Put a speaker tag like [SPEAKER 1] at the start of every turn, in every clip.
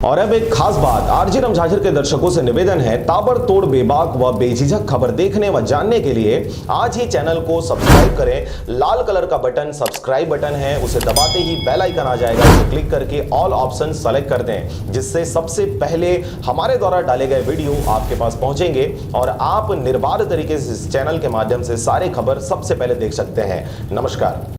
[SPEAKER 1] और अब एक खास बात, आरजे रमझाझर के दर्शकों से निवेदन है, ताबड़तोड़ बेबाक व बेझिझक खबर देखने व जानने के लिए आज ही चैनल को सब्सक्राइब करें। लाल कलर का बटन सब्सक्राइब बटन है, उसे दबाते ही बेल आइकन आ जाएगा, उसे क्लिक करके ऑल ऑप्शन सेलेक्ट कर दें, जिससे सबसे पहले हमारे द्वारा डाले गए वीडियो आपके पास पहुंचेंगे और आप निर्बाध तरीके से इस चैनल के माध्यम से सारे खबर सबसे पहले देख सकते हैं। नमस्कार।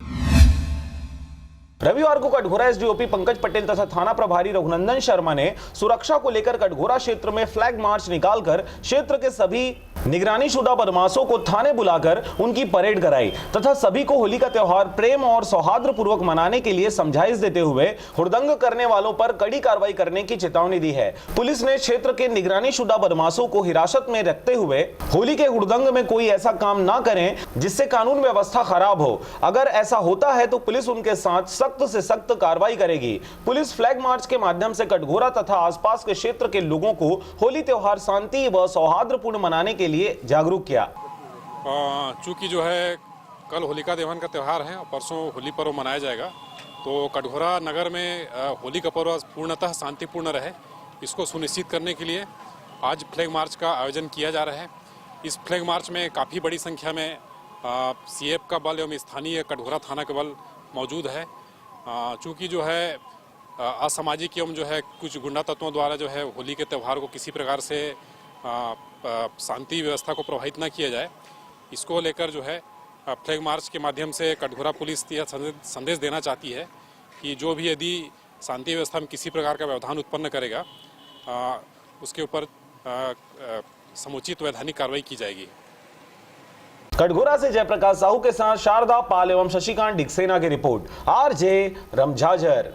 [SPEAKER 1] रविवार को कटघोरा एसडीओपी पंकज पटेल तथा थाना प्रभारी रघुनंदन शर्मा ने सुरक्षा को लेकर कटघोरा क्षेत्र में फ्लैग मार्च निकालकर क्षेत्र के सभी निगरानीशुदा बदमाशों को थाने बुलाकर उनकी परेड कराई तथा सभी को होली का त्यौहार प्रेम और सौहार्दपूर्वक मनाने के लिए समझाइश देते हुए हुड़दंग करने वालों पर कड़ी कार्रवाई करने की चेतावनी दी है। पुलिस ने क्षेत्र के निगरानीशुदा बदमाशों को हिरासत में रखते हुए होली के हुड़दंग में कोई ऐसा काम ना करें जिससे कानून व्यवस्था खराब हो। अगर ऐसा होता है तो पुलिस उनके साथ सख्त से सख्त कार्रवाई करेगी। पुलिस फ्लैग मार्च के माध्यम से कटघोरा तथा आसपास के क्षेत्र के लोगों को होली त्यौहार शांति व सौहार्दपूर्ण मनाने के लिए जागरूक किया।
[SPEAKER 2] चूंकि जो है कल होलिका दहन का त्यौहार है और परसों होली पर्व मनाया जाएगा, तो कटघोरा नगर में होली का पर्व पूर्णतः शांतिपूर्ण रहे, इसको सुनिश्चित करने के लिए आज फ्लैग मार्च का आयोजन किया जा रहा है। इस फ्लैग मार्च में काफ़ी बड़ी संख्या में सीएफ का बल एवं स्थानीय कटघोरा थाना का बल मौजूद है। चूँकि जो है असामाजिक एवं जो है कुछ गुंडा तत्वों द्वारा जो है होली के त्यौहार को किसी प्रकार से शांति व्यवस्था को प्रभावित न किया जाए, इसको लेकर जो है फ्लैग मार्च के माध्यम से कटघोरा पुलिस यह संदेश देना चाहती है कि जो भी यदि शांति व्यवस्था में किसी प्रकार का व्यवधान उत्पन्न करेगा उसके ऊपर समुचित वैधानिक कार्रवाई की जाएगी।
[SPEAKER 1] कटघोरा से जयप्रकाश साहू के साथ शारदा पाल एवं शशिकांत डिक्सेना की रिपोर्ट, आरजे रमझाझर।